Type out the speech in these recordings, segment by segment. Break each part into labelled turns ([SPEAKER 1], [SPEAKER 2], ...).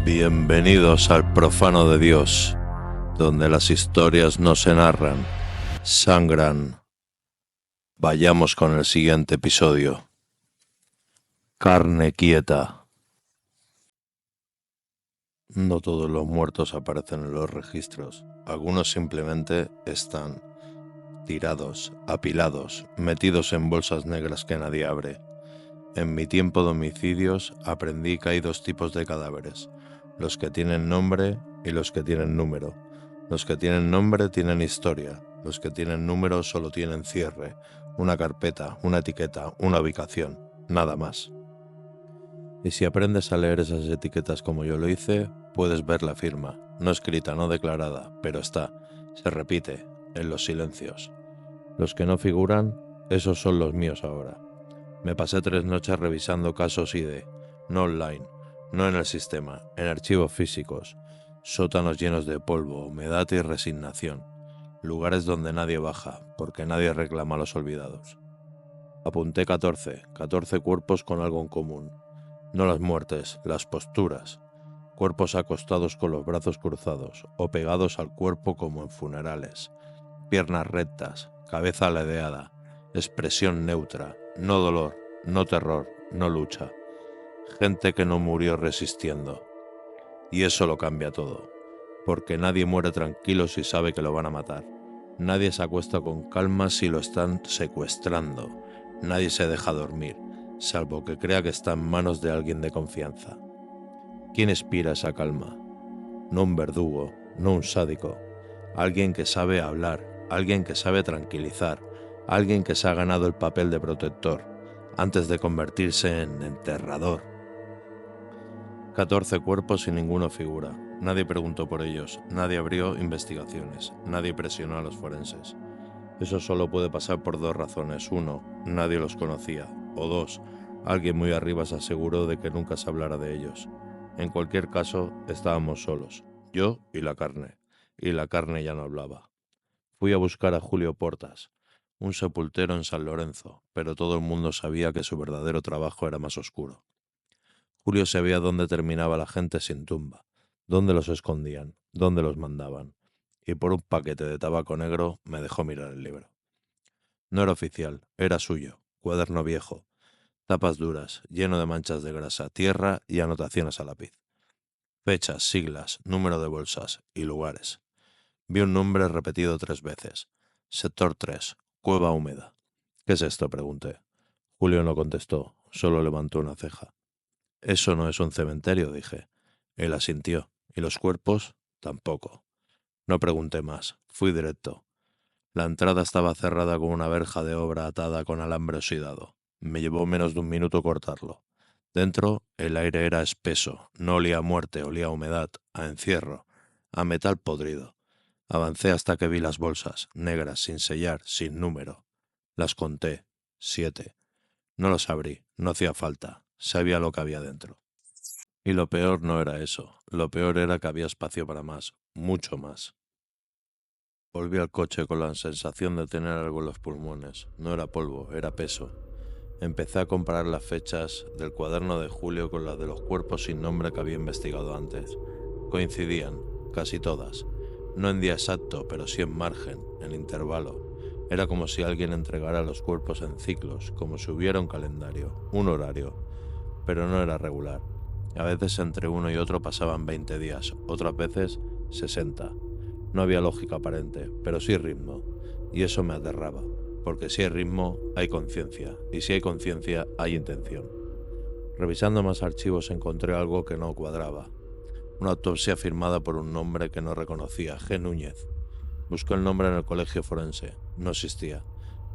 [SPEAKER 1] Bienvenidos al Profano de Dios, donde las historias no se narran, sangran. Vayamos con el siguiente episodio. Carne quieta. No todos los muertos aparecen en los registros. Algunos simplemente están tirados, apilados, metidos en bolsas negras que nadie abre. En mi tiempo de homicidios aprendí que hay dos tipos de cadáveres: los que tienen nombre y los que tienen número. Los que tienen nombre tienen historia, los que tienen número solo tienen cierre, una carpeta, una etiqueta, una ubicación, nada más. Y si aprendes a leer esas etiquetas como yo lo hice, puedes ver la firma, no escrita, no declarada, pero está, se repite, en los silencios. Los que no figuran, esos son los míos ahora. Me pasé 3 noches revisando casos ID, no online, no en el sistema, en archivos físicos, sótanos llenos de polvo, humedad y resignación, lugares donde nadie baja, porque nadie reclama a los olvidados. Apunté 14 cuerpos con algo en común, no las muertes, las posturas, cuerpos acostados con los brazos cruzados o pegados al cuerpo como en funerales, piernas rectas, cabeza ladeada, expresión neutra, no dolor, no terror, no lucha. Gente que no murió resistiendo. Y eso lo cambia todo, porque nadie muere tranquilo si sabe que lo van a matar. Nadie se acuesta con calma si lo están secuestrando. Nadie se deja dormir, salvo que crea que está en manos de alguien de confianza. ¿Quién inspira esa calma? No un verdugo, no un sádico. Alguien que sabe hablar, alguien que sabe tranquilizar, alguien que se ha ganado el papel de protector, antes de convertirse en enterrador. 14 cuerpos y ninguno figura. Nadie preguntó por ellos, nadie abrió investigaciones, nadie presionó a los forenses. Eso solo puede pasar por 2 razones. 1, nadie los conocía. O 2, alguien muy arriba se aseguró de que nunca se hablara de ellos. En cualquier caso, estábamos solos, yo y la carne ya no hablaba. Fui a buscar a Julio Portas, un sepultero en San Lorenzo, pero todo el mundo sabía que su verdadero trabajo era más oscuro. Julio sabía dónde terminaba la gente sin tumba, dónde los escondían, dónde los mandaban, y por un paquete de tabaco negro me dejó mirar el libro. No era oficial, era suyo, cuaderno viejo, tapas duras, lleno de manchas de grasa, tierra y anotaciones a lápiz. Fechas, siglas, número de bolsas y lugares. Vi un nombre repetido 3 veces. Sector 3, Cueva Húmeda. ¿Qué es esto?, pregunté. Julio no contestó, solo levantó una ceja. Eso no es un cementerio, dije. Él asintió. ¿Y los cuerpos? Tampoco. No pregunté más, fui directo. La entrada estaba cerrada con una verja de obra atada con alambre oxidado. Me llevó menos de 1 minuto cortarlo. Dentro el aire era espeso, no olía a muerte, olía a humedad, a encierro, a metal podrido. Avancé hasta que vi las bolsas, negras, sin sellar, sin número. Las conté, 7. No las abrí, no hacía falta, sabía lo que había dentro. Y lo peor no era eso, lo peor era que había espacio para más, mucho más. Volví al coche con la sensación de tener algo en los pulmones. No era polvo, era peso. Empecé a comparar las fechas del cuaderno de Julio con las de los cuerpos sin nombre que había investigado antes. Coincidían, casi todas. No en día exacto, pero sí en margen, en intervalo. Era como si alguien entregara los cuerpos en ciclos, como si hubiera un calendario, un horario. Pero no era regular. A veces entre uno y otro pasaban 20 días, otras veces 60. No había lógica aparente, pero sí ritmo. Y eso me aterraba. Porque si hay ritmo, hay conciencia, y si hay conciencia, hay intención. Revisando más archivos encontré algo que no cuadraba. Una autopsia firmada por un nombre que no reconocía, G. Núñez. Busqué el nombre en el colegio forense, no existía.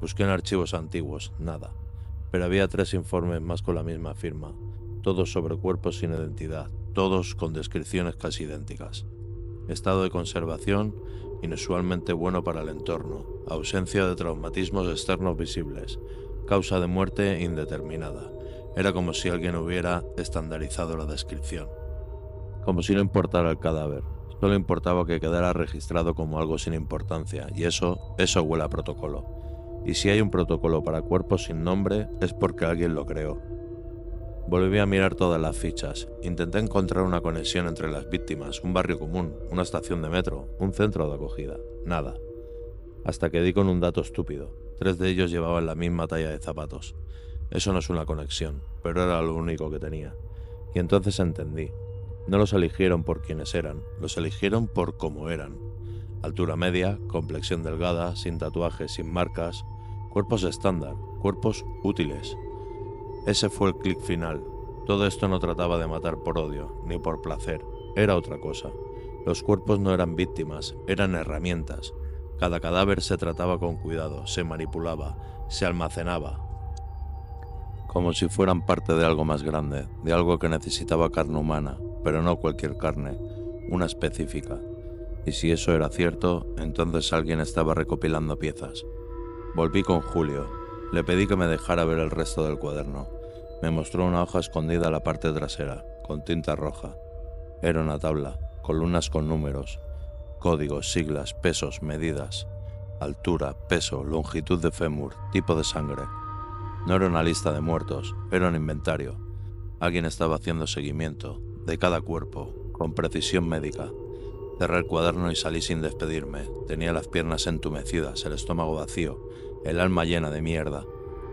[SPEAKER 1] Busqué en archivos antiguos, nada. Pero había 3 informes más con la misma firma, todos sobre cuerpos sin identidad, todos con descripciones casi idénticas. Estado de conservación inusualmente bueno para el entorno, ausencia de traumatismos externos visibles, causa de muerte indeterminada. Era como si alguien hubiera estandarizado la descripción. Como si no importara el cadáver, solo importaba que quedara registrado como algo sin importancia, y eso huele a protocolo. Y si hay un protocolo para cuerpos sin nombre, es porque alguien lo creó. Volví a mirar todas las fichas. Intenté encontrar una conexión entre las víctimas, un barrio común, una estación de metro, un centro de acogida. Nada. Hasta que di con un dato estúpido. 3 de ellos llevaban la misma talla de zapatos. Eso no es una conexión, pero era lo único que tenía. Y entonces entendí. No los eligieron por quienes eran, los eligieron por cómo eran. Altura media, complexión delgada, sin tatuajes, sin marcas, cuerpos estándar, cuerpos útiles. Ese fue el clic final. Todo esto no trataba de matar por odio, ni por placer, era otra cosa. Los cuerpos no eran víctimas, eran herramientas. Cada cadáver se trataba con cuidado, se manipulaba, se almacenaba, como si fueran parte de algo más grande, de algo que necesitaba carne humana, pero no cualquier carne, una específica. Y si eso era cierto, entonces alguien estaba recopilando piezas. Volví con Julio. Le pedí que me dejara ver el resto del cuaderno. Me mostró una hoja escondida en la parte trasera, con tinta roja. Era una tabla, columnas con números, códigos, siglas, pesos, medidas, altura, peso, longitud de fémur, tipo de sangre. No era una lista de muertos, era un inventario. Alguien estaba haciendo seguimiento de cada cuerpo, con precisión médica. Cerré el cuaderno y salí sin despedirme. Tenía las piernas entumecidas, el estómago vacío, el alma llena de mierda,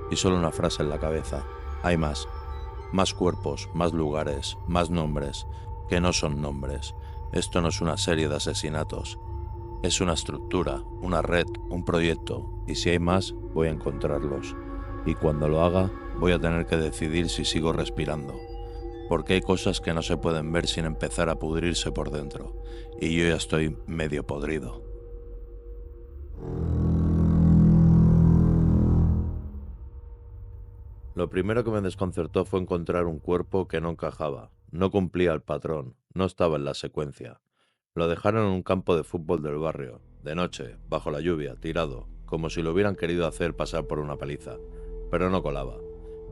[SPEAKER 1] y solo una frase en la cabeza. Hay más. Más cuerpos, más lugares, más nombres, que no son nombres. Esto no es una serie de asesinatos. Es una estructura, una red, un proyecto, y si hay más, voy a encontrarlos. Y cuando lo haga, voy a tener que decidir si sigo respirando. Porque hay cosas que no se pueden ver sin empezar a pudrirse por dentro, y yo ya estoy medio podrido. Lo primero que me desconcertó fue encontrar un cuerpo que no encajaba, no cumplía el patrón, no estaba en la secuencia. Lo dejaron en un campo de fútbol del barrio, de noche, bajo la lluvia, tirado, como si lo hubieran querido hacer pasar por una paliza, pero no colaba,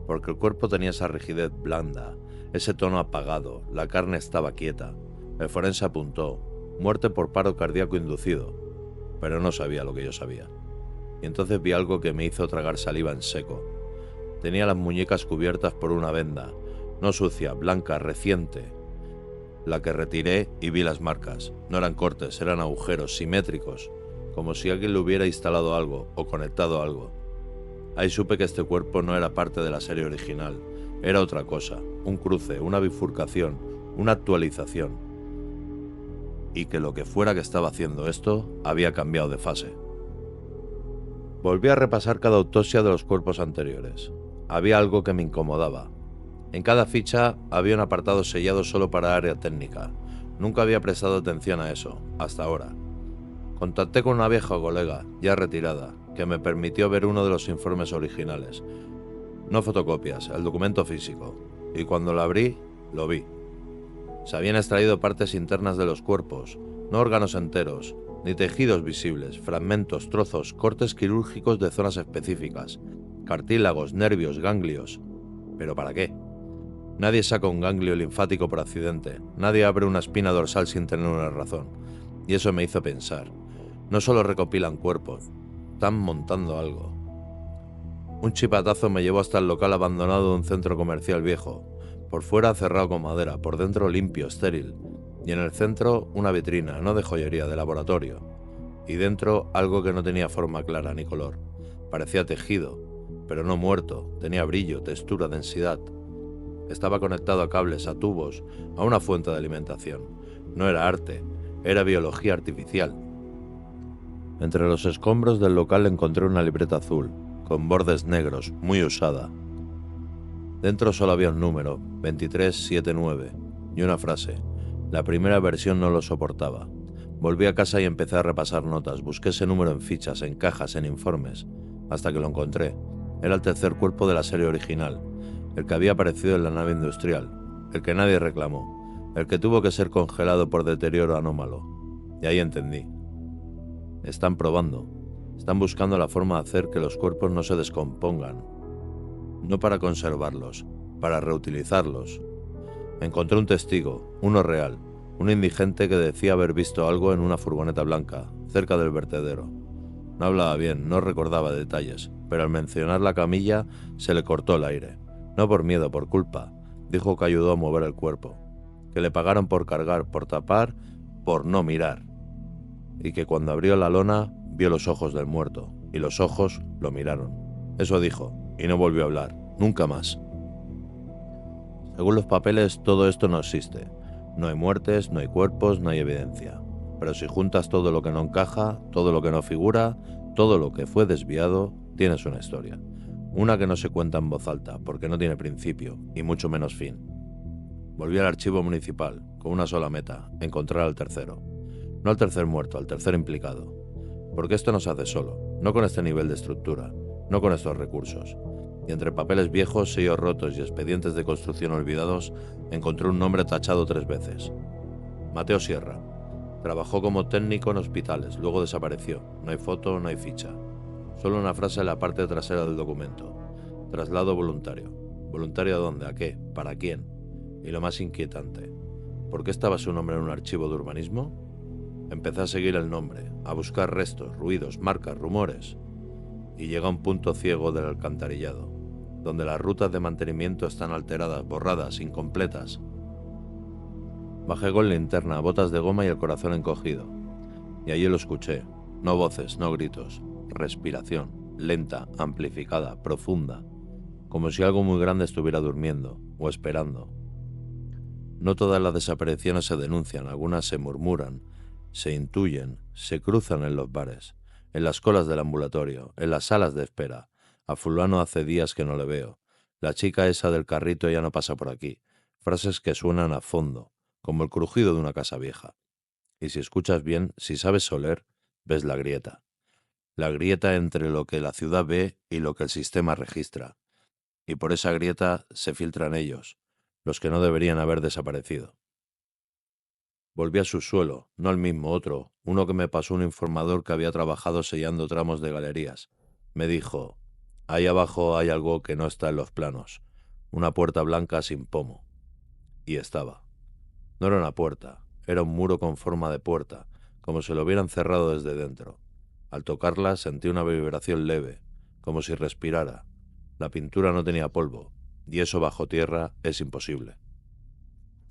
[SPEAKER 1] porque el cuerpo tenía esa rigidez blanda, ese tono apagado, la carne estaba quieta. El forense apuntó, muerte por paro cardíaco inducido, pero no sabía lo que yo sabía. Y entonces vi algo que me hizo tragar saliva en seco. Tenía las muñecas cubiertas por una venda, no sucia, blanca, reciente. La que retiré y vi las marcas. No eran cortes, eran agujeros simétricos, como si alguien le hubiera instalado algo o conectado algo. Ahí supe que este cuerpo no era parte de la serie original, era otra cosa, un cruce, una bifurcación, una actualización. Y que lo que fuera que estaba haciendo esto había cambiado de fase. Volví a repasar cada autopsia de los cuerpos anteriores. Había algo que me incomodaba. En cada ficha había un apartado sellado solo para área técnica. Nunca había prestado atención a eso, hasta ahora. Contacté con una vieja colega, ya retirada, que me permitió ver uno de los informes originales. No fotocopias, el documento físico. Y cuando lo abrí, lo vi. Se habían extraído partes internas de los cuerpos, no órganos enteros, ni tejidos visibles, fragmentos, trozos, cortes quirúrgicos de zonas específicas, cartílagos, nervios, ganglios. ¿Pero para qué? Nadie saca un ganglio linfático por accidente, nadie abre una espina dorsal sin tener una razón. Y eso me hizo pensar, no solo recopilan cuerpos, están montando algo. Un chipatazo me llevó hasta el local abandonado de un centro comercial viejo, por fuera cerrado con madera, por dentro limpio, estéril, y en el centro una vitrina, no de joyería, de laboratorio, y dentro algo que no tenía forma clara ni color. Parecía tejido, pero no muerto, tenía brillo, textura, densidad. Estaba conectado a cables, a tubos, a una fuente de alimentación. No era arte, era biología artificial. Entre los escombros del local encontré una libreta azul, con bordes negros, muy usada. Dentro solo había un número, 2379, y una frase. La primera versión no lo soportaba. Volví a casa y empecé a repasar notas, busqué ese número en fichas, en cajas, en informes, hasta que lo encontré. Era el tercer cuerpo de la serie original, el que había aparecido en la nave industrial, el que nadie reclamó, el que tuvo que ser congelado por deterioro anómalo. Y ahí entendí. Están probando, están buscando la forma de hacer que los cuerpos no se descompongan. No para conservarlos, para reutilizarlos. Encontré un testigo, uno real, un indigente que decía haber visto algo en una furgoneta blanca, cerca del vertedero. No hablaba bien, no recordaba detalles, pero al mencionar la camilla se le cortó el aire. No por miedo, por culpa. Dijo que ayudó a mover el cuerpo, que le pagaron por cargar, por tapar, por no mirar, y que cuando abrió la lona vio los ojos del muerto, y los ojos lo miraron. Eso dijo, y no volvió a hablar, nunca más. Según los papeles, todo esto no existe. No hay muertes, no hay cuerpos, no hay evidencia. Pero si juntas todo lo que no encaja, todo lo que no figura, todo lo que fue desviado, tienes una historia. Una que no se cuenta en voz alta, porque no tiene principio, y mucho menos fin. Volví al archivo municipal, con una sola meta, encontrar al tercero. No al tercer muerto, al tercer implicado. Porque esto no se hace solo, no con este nivel de estructura, no con estos recursos. Y entre papeles viejos, sellos rotos y expedientes de construcción olvidados, encontré un nombre tachado 3 veces. Mateo Sierra. Trabajó como técnico en hospitales, luego desapareció. No hay foto, no hay ficha. Solo una frase en la parte trasera del documento. Traslado voluntario. ¿Voluntario a dónde? ¿A qué? ¿Para quién? Y lo más inquietante, ¿por qué estaba su nombre en un archivo de urbanismo? Empecé a seguir el nombre, a buscar restos, ruidos, marcas, rumores. Y llega a un punto ciego del alcantarillado, donde las rutas de mantenimiento están alteradas, borradas, incompletas. Bajé con linterna, botas de goma y el corazón encogido. Y allí lo escuché. No voces, no gritos. Respiración, lenta, amplificada, profunda. Como si algo muy grande estuviera durmiendo, o esperando. No todas las desapariciones se denuncian, algunas se murmuran, se intuyen, se cruzan en los bares, en las colas del ambulatorio, en las salas de espera. A fulano hace días que no le veo. La chica esa del carrito ya no pasa por aquí. Frases que suenan a fondo, como el crujido de una casa vieja. Y si escuchas bien, si sabes oler, ves la grieta. La grieta entre lo que la ciudad ve y lo que el sistema registra. Y por esa grieta se filtran ellos, los que no deberían haber desaparecido. Volví a su suelo, no al mismo, otro, uno que me pasó un informador que había trabajado sellando tramos de galerías. Me dijo, ahí abajo hay algo que no está en los planos, una puerta blanca sin pomo. Y estaba. No era una puerta, era un muro con forma de puerta, como si lo hubieran cerrado desde dentro. Al tocarla sentí una vibración leve, como si respirara. La pintura no tenía polvo, y eso bajo tierra es imposible.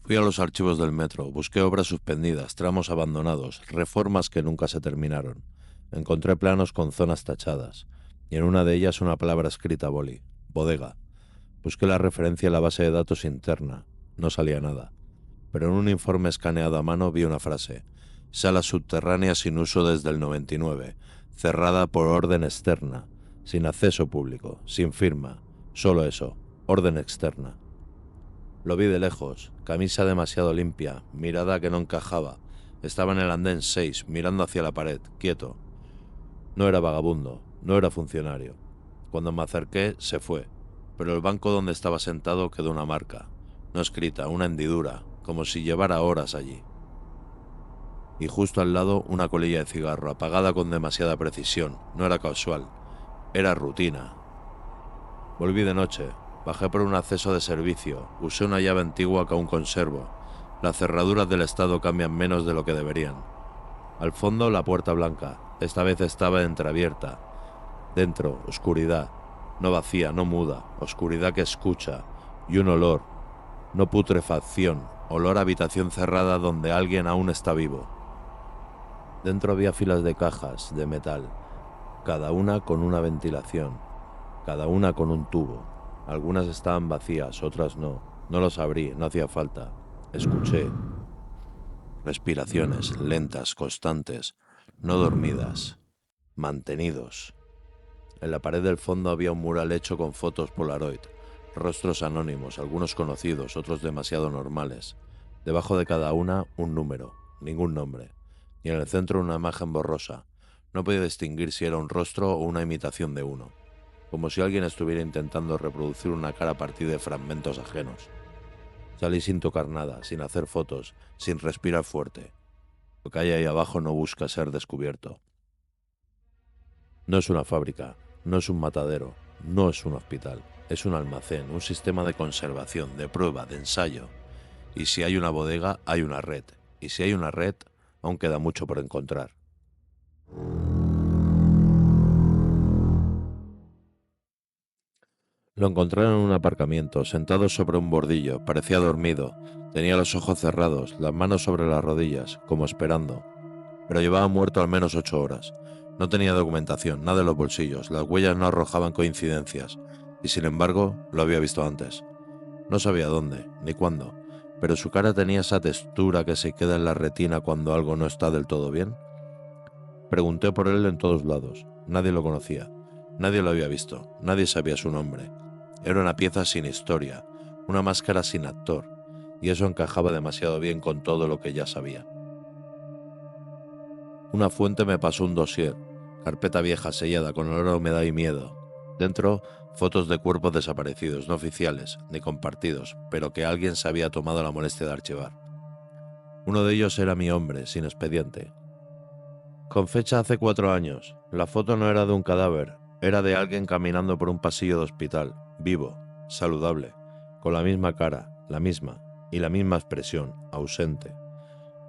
[SPEAKER 1] Fui a los archivos del metro, busqué obras suspendidas, tramos abandonados, reformas que nunca se terminaron. Encontré planos con zonas tachadas, y en una de ellas una palabra escrita a boli, bodega. Busqué la referencia en la base de datos interna, no salía nada. Pero en un informe escaneado a mano vi una frase, sala subterránea sin uso desde el 99, cerrada por orden externa, sin acceso público, sin firma, solo eso, orden externa. Lo vi de lejos, camisa demasiado limpia, mirada que no encajaba. Estaba en el andén 6, mirando hacia la pared, quieto. No era vagabundo, no era funcionario. Cuando me acerqué, se fue, pero el banco donde estaba sentado quedó una marca, no escrita, una hendidura, como si llevara horas allí. Y justo al lado una colilla de cigarro, apagada con demasiada precisión. No era casual, era rutina. Volví de noche. Bajé por un acceso de servicio, usé una llave antigua que aún conservo. Las cerraduras del estado cambian menos de lo que deberían. Al fondo la puerta blanca, esta vez estaba entreabierta. Dentro, oscuridad, no vacía, no muda, oscuridad que escucha, y un olor, no putrefacción, olor a habitación cerrada donde alguien aún está vivo. Dentro había filas de cajas, de metal, cada una con una ventilación, cada una con un tubo. Algunas estaban vacías, otras no. No los abrí, no hacía falta. Escuché. Respiraciones lentas, constantes, no dormidas, mantenidos. En la pared del fondo había un mural hecho con fotos Polaroid, rostros anónimos, algunos conocidos, otros demasiado normales. Debajo de cada una, un número, ningún nombre. Y en el centro una imagen borrosa. No podía distinguir si era un rostro o una imitación de uno. Como si alguien estuviera intentando reproducir una cara a partir de fragmentos ajenos. Salí sin tocar nada, sin hacer fotos, sin respirar fuerte. Lo que hay ahí abajo no busca ser descubierto. No es una fábrica, no es un matadero, no es un hospital. Es un almacén, un sistema de conservación, de prueba, de ensayo. Y si hay una bodega, hay una red. Y si hay una red, aún queda mucho por encontrar. Lo encontraron en un aparcamiento, sentado sobre un bordillo, parecía dormido, tenía los ojos cerrados, las manos sobre las rodillas, como esperando. Pero llevaba muerto al menos 8 horas. No tenía documentación, nada en los bolsillos, las huellas no arrojaban coincidencias, y sin embargo lo había visto antes. No sabía dónde, ni cuándo, pero su cara tenía esa textura que se queda en la retina cuando algo no está del todo bien. Pregunté por él en todos lados, nadie lo conocía, nadie lo había visto, nadie sabía su nombre. Era una pieza sin historia, una máscara sin actor, y eso encajaba demasiado bien con todo lo que ya sabía. Una fuente me pasó un dossier, carpeta vieja sellada con olor a humedad y miedo. Dentro, fotos de cuerpos desaparecidos, no oficiales, ni compartidos, pero que alguien se había tomado la molestia de archivar. Uno de ellos era mi hombre, sin expediente. Con fecha hace 4 años, la foto no era de un cadáver, era de alguien caminando por un pasillo de hospital, vivo, saludable, con la misma cara, la misma, y la misma expresión, ausente.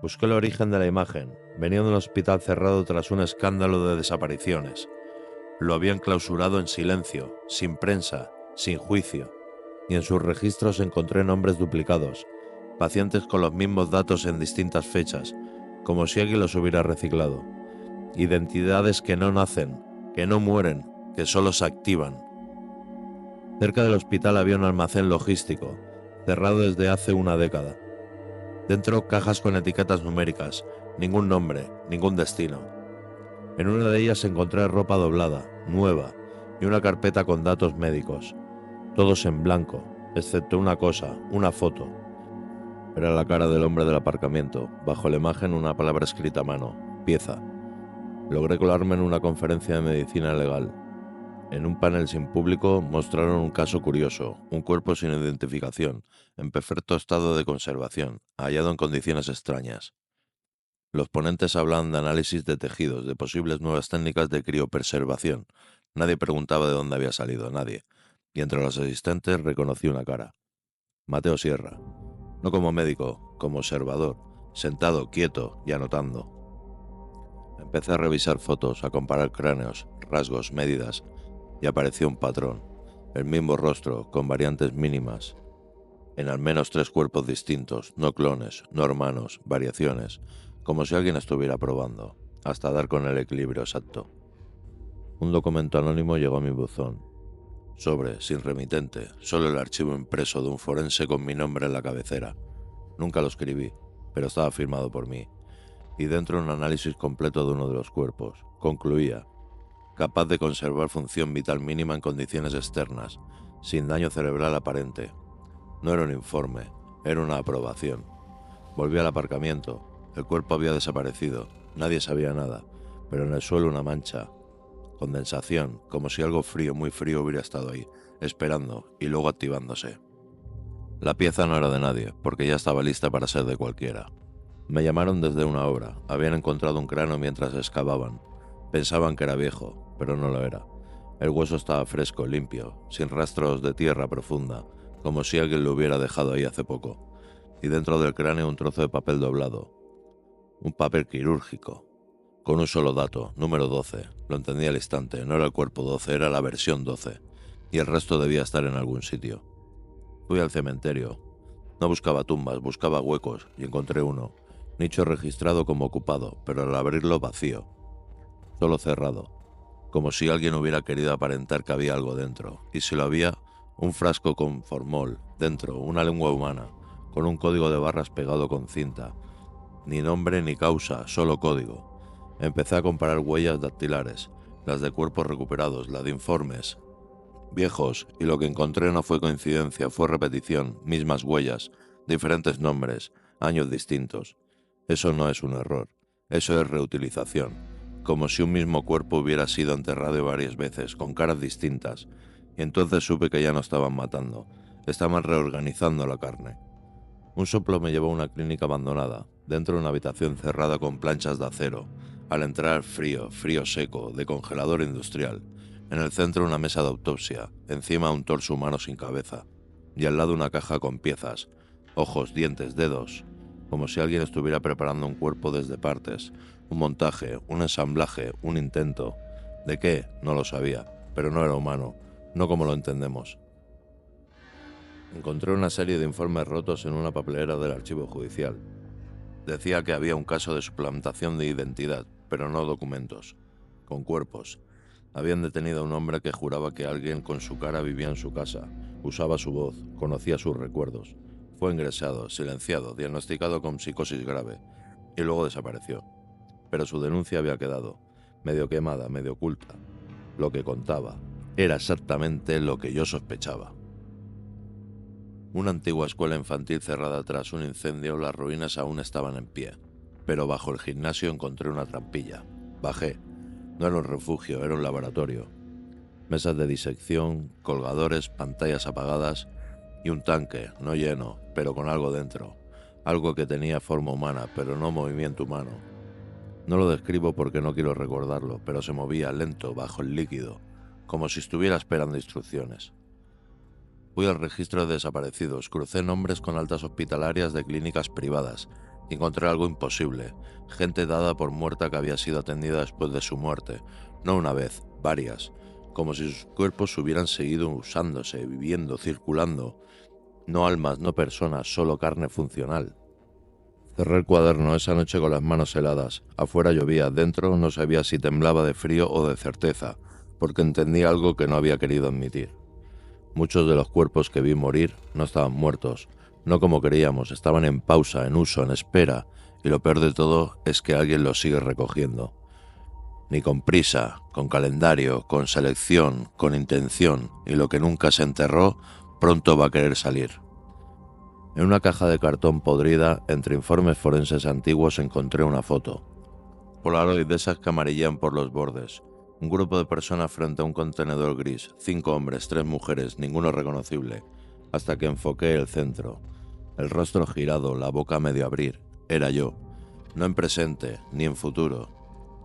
[SPEAKER 1] Busqué el origen de la imagen. Venía de un hospital cerrado tras un escándalo de desapariciones. Lo habían clausurado en silencio, sin prensa, sin juicio. Y en sus registros encontré nombres duplicados, pacientes con los mismos datos en distintas fechas, como si alguien los hubiera reciclado. Identidades que no nacen, que no mueren, que solo se activan. Cerca del hospital había un almacén logístico, cerrado desde hace una década. Dentro, cajas con etiquetas numéricas, ningún nombre, ningún destino. En una de ellas encontré ropa doblada, nueva, y una carpeta con datos médicos, todos en blanco, excepto una cosa, una foto. Era la cara del hombre del aparcamiento, bajo la imagen una palabra escrita a mano, pieza. Logré colarme en una conferencia de medicina legal. En un panel sin público mostraron un caso curioso, un cuerpo sin identificación, en perfecto estado de conservación, hallado en condiciones extrañas. Los ponentes hablaban de análisis de tejidos, de posibles nuevas técnicas de criopreservación. Nadie preguntaba de dónde había salido, nadie. Y entre los asistentes reconocí una cara. Mateo Sierra. No como médico, como observador, sentado, quieto y anotando. Empecé a revisar fotos, a comparar cráneos, rasgos, medidas, y apareció un patrón, el mismo rostro, con variantes mínimas, en al menos 3 cuerpos distintos, no clones, no hermanos, variaciones, como si alguien estuviera probando, hasta dar con el equilibrio exacto. Un documento anónimo llegó a mi buzón. Sobre, sin remitente, solo el archivo impreso de un forense con mi nombre en la cabecera. Nunca lo escribí, pero estaba firmado por mí. Y dentro un análisis completo de uno de los cuerpos. Concluía: capaz de conservar función vital mínima en condiciones externas, sin daño cerebral aparente. No era un informe, era una aprobación. Volví al aparcamiento. El cuerpo había desaparecido, nadie sabía nada, pero en el suelo una mancha. Condensación, como si algo frío, muy frío hubiera estado ahí, esperando y luego activándose. La pieza no era de nadie, porque ya estaba lista para ser de cualquiera. Me llamaron desde una obra, habían encontrado un cráneo mientras excavaban. Pensaban que era viejo, pero no lo era. El hueso estaba fresco, limpio, sin rastros de tierra profunda, como si alguien lo hubiera dejado ahí hace poco. Y dentro del cráneo un trozo de papel doblado. Un papel quirúrgico, con un solo dato, número 12. Lo entendí al instante, no era el cuerpo 12, era la versión 12. Y el resto debía estar en algún sitio. Fui al cementerio. No buscaba tumbas, buscaba huecos, y encontré uno. Nicho registrado como ocupado, pero al abrirlo vacío. Solo cerrado. Como si alguien hubiera querido aparentar que había algo dentro. Y si lo había, un frasco con formol, dentro, una lengua humana, con un código de barras pegado con cinta. Ni nombre ni causa, solo código. Empecé a comparar huellas dactilares, las de cuerpos recuperados, las de informes viejos, y lo que encontré no fue coincidencia, fue repetición, mismas huellas, diferentes nombres, años distintos. Eso no es un error, eso es reutilización, como si un mismo cuerpo hubiera sido enterrado varias veces, con caras distintas, y entonces supe que ya no estaban matando, estaban reorganizando la carne. Un soplo me llevó a una clínica abandonada, dentro de una habitación cerrada con planchas de acero. Al entrar, frío, frío seco, de congelador industrial. En el centro una mesa de autopsia, encima un torso humano sin cabeza, y al lado una caja con piezas, ojos, dientes, dedos, como si alguien estuviera preparando un cuerpo desde partes, un montaje, un ensamblaje, un intento. ¿De qué? No lo sabía, pero no era humano, no como lo entendemos. Encontré una serie de informes rotos en una papelera del archivo judicial. Decía que había un caso de suplantación de identidad, pero no documentos, con cuerpos. Habían detenido a un hombre que juraba que alguien con su cara vivía en su casa, usaba su voz, conocía sus recuerdos. Fue ingresado, silenciado, diagnosticado con psicosis grave, y luego desapareció. Pero su denuncia había quedado, medio quemada, medio oculta. Lo que contaba era exactamente lo que yo sospechaba. Una antigua escuela infantil cerrada tras un incendio, las ruinas aún estaban en pie, pero bajo el gimnasio encontré una trampilla. Bajé. No era un refugio, era un laboratorio. Mesas de disección, colgadores, pantallas apagadas y un tanque, no lleno, pero con algo dentro. Algo que tenía forma humana, pero no movimiento humano. No lo describo porque no quiero recordarlo, pero se movía lento bajo el líquido, como si estuviera esperando instrucciones. Fui al registro de desaparecidos, crucé nombres con altas hospitalarias de clínicas privadas. Encontré algo imposible, gente dada por muerta que había sido atendida después de su muerte, no una vez, varias, como si sus cuerpos hubieran seguido usándose, viviendo, circulando. No almas, no personas, solo carne funcional. Cerré el cuaderno esa noche con las manos heladas. Afuera llovía, dentro no sabía si temblaba de frío o de certeza, porque entendí algo que no había querido admitir. Muchos de los cuerpos que vi morir no estaban muertos, no como creíamos, estaban en pausa, en uso, en espera, y lo peor de todo es que alguien los sigue recogiendo. Ni con prisa, con calendario, con selección, con intención, y lo que nunca se enterró, pronto va a querer salir. En una caja de cartón podrida, entre informes forenses antiguos, encontré una foto. Polaroid de esas que amarillan por los bordes. Un grupo de personas frente a un contenedor gris, 5 hombres, 3 mujeres, ninguno reconocible, hasta que enfoqué el centro. El rostro girado, la boca medio abrir. Era yo. No en presente, ni en futuro.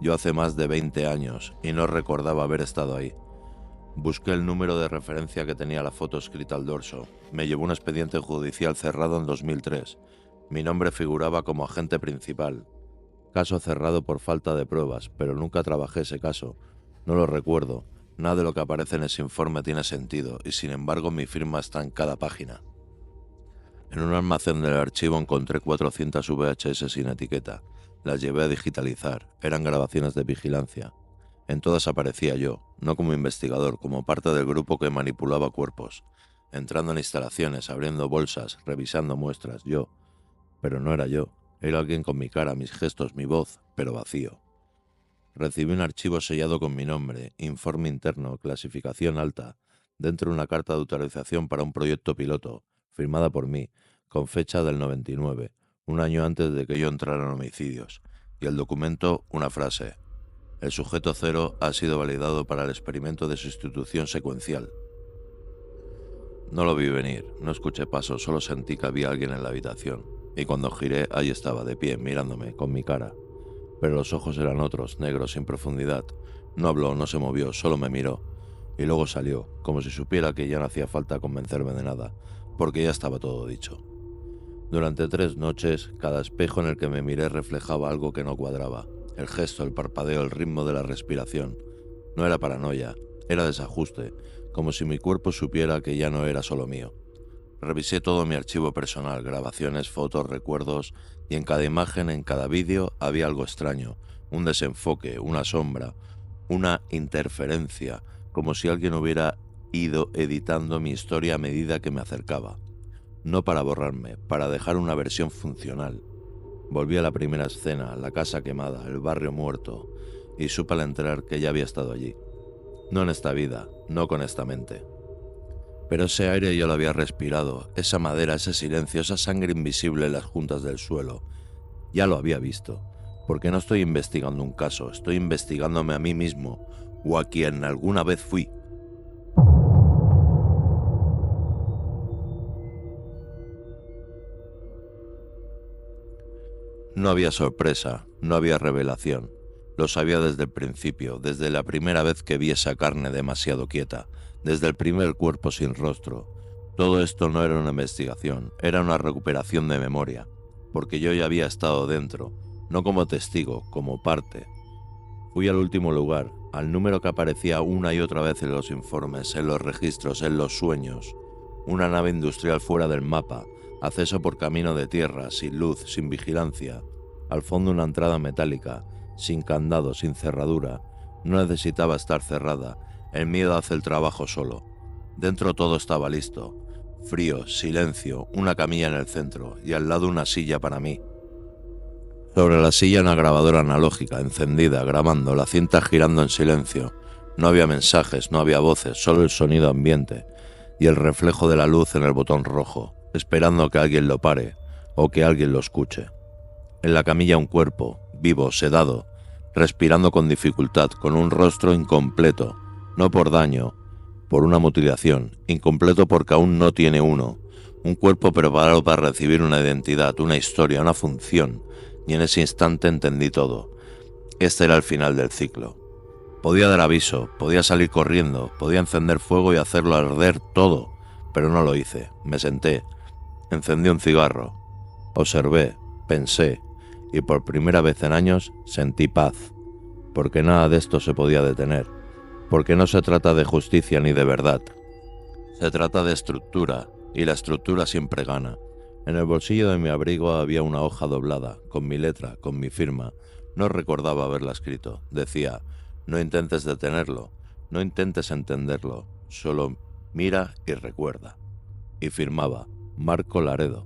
[SPEAKER 1] Yo hace más de 20 años, y no recordaba haber estado ahí. Busqué el número de referencia que tenía la foto escrita al dorso. Me llevó un expediente judicial cerrado en 2003. Mi nombre figuraba como agente principal. Caso cerrado por falta de pruebas, pero nunca trabajé ese caso. No lo recuerdo. Nada de lo que aparece en ese informe tiene sentido, y sin embargo mi firma está en cada página. En un almacén del archivo encontré 400 VHS sin etiqueta. Las llevé a digitalizar. Eran grabaciones de vigilancia. En todas aparecía yo, no como investigador, como parte del grupo que manipulaba cuerpos. Entrando en instalaciones, abriendo bolsas, revisando muestras, yo. Pero no era yo. Era alguien con mi cara, mis gestos, mi voz, pero vacío. Recibí un archivo sellado con mi nombre, informe interno, clasificación alta, dentro una carta de autorización para un proyecto piloto, firmada por mí, con fecha del 99, un año antes de que yo entrara en homicidios, y el documento una frase. El sujeto cero ha sido validado para el experimento de sustitución secuencial. No lo vi venir, no escuché pasos, solo sentí que había alguien en la habitación, y cuando giré, ahí estaba, de pie, mirándome, con mi cara. Pero los ojos eran otros, negros, sin profundidad. No habló, no se movió, solo me miró. Y luego salió, como si supiera que ya no hacía falta convencerme de nada, porque ya estaba todo dicho. Durante 3 noches, cada espejo en el que me miré reflejaba algo que no cuadraba. El gesto, el parpadeo, el ritmo de la respiración. No era paranoia, era desajuste, como si mi cuerpo supiera que ya no era solo mío. Revisé todo mi archivo personal, grabaciones, fotos, recuerdos, y en cada imagen, en cada vídeo, había algo extraño, un desenfoque, una sombra, una interferencia, como si alguien hubiera ido editando mi historia a medida que me acercaba. No para borrarme, para dejar una versión funcional. Volví a la primera escena, la casa quemada, el barrio muerto, y supe al entrar que ya había estado allí. No en esta vida, no con esta mente. Pero ese aire yo lo había respirado, esa madera, ese silencio, esa sangre invisible en las juntas del suelo. Ya lo había visto, porque no estoy investigando un caso, estoy investigándome a mí mismo, o a quien alguna vez fui. No había sorpresa, no había revelación. Lo sabía desde el principio, desde la primera vez que vi esa carne demasiado quieta, desde el primer cuerpo sin rostro. Todo esto no era una investigación, era una recuperación de memoria, porque yo ya había estado dentro, no como testigo, como parte. Fui al último lugar, al número que aparecía una y otra vez en los informes, en los registros, en los sueños. Una nave industrial fuera del mapa, acceso por camino de tierra, sin luz, sin vigilancia. Al fondo una entrada metálica, sin candado, sin cerradura. No necesitaba estar cerrada, el miedo hace el trabajo solo. Dentro todo estaba listo. Frío, silencio, una camilla en el centro y al lado una silla para mí. Sobre la silla una grabadora analógica, encendida, grabando, la cinta girando en silencio. No había mensajes, no había voces, solo el sonido ambiente y el reflejo de la luz en el botón rojo, esperando que alguien lo pare o que alguien lo escuche. En la camilla un cuerpo, vivo, sedado, respirando con dificultad, con un rostro incompleto, no por daño, por una mutilación, incompleto porque aún no tiene uno, un cuerpo preparado para recibir una identidad, una historia, una función, y en ese instante entendí todo. Este era el final del ciclo. Podía dar aviso, podía salir corriendo, podía encender fuego y hacerlo arder todo, pero no lo hice. Me senté, encendí un cigarro, observé, pensé, y por primera vez en años sentí paz, porque nada de esto se podía detener, porque no se trata de justicia ni de verdad, se trata de estructura, y la estructura siempre gana. En el bolsillo de mi abrigo había una hoja doblada, con mi letra, con mi firma. No recordaba haberla escrito. Decía, no intentes detenerlo, no intentes entenderlo, solo mira y recuerda. Y firmaba, Marco Laredo.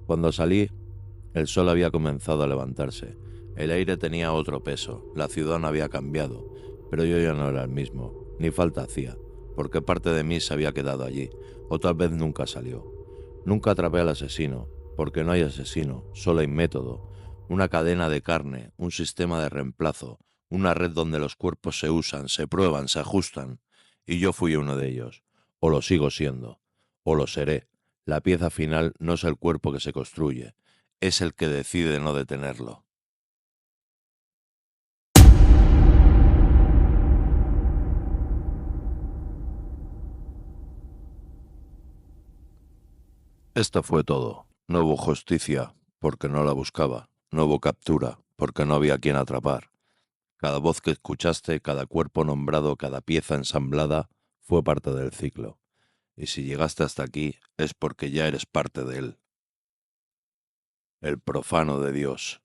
[SPEAKER 1] Cuando salí, el sol había comenzado a levantarse. El aire tenía otro peso, la ciudad no había cambiado, pero yo ya no era el mismo, ni falta hacía, porque parte de mí se había quedado allí, o tal vez nunca salió. Nunca atrapé al asesino, porque no hay asesino, solo hay método, una cadena de carne, un sistema de reemplazo, una red donde los cuerpos se usan, se prueban, se ajustan, y yo fui uno de ellos, o lo sigo siendo, o lo seré. La pieza final no es el cuerpo que se construye, es el que decide no detenerlo. Esto fue todo. No hubo justicia, porque no la buscaba. No hubo captura, porque no había quien atrapar. Cada voz que escuchaste, cada cuerpo nombrado, cada pieza ensamblada, fue parte del ciclo. Y si llegaste hasta aquí, es porque ya eres parte de él. El profano de Dios.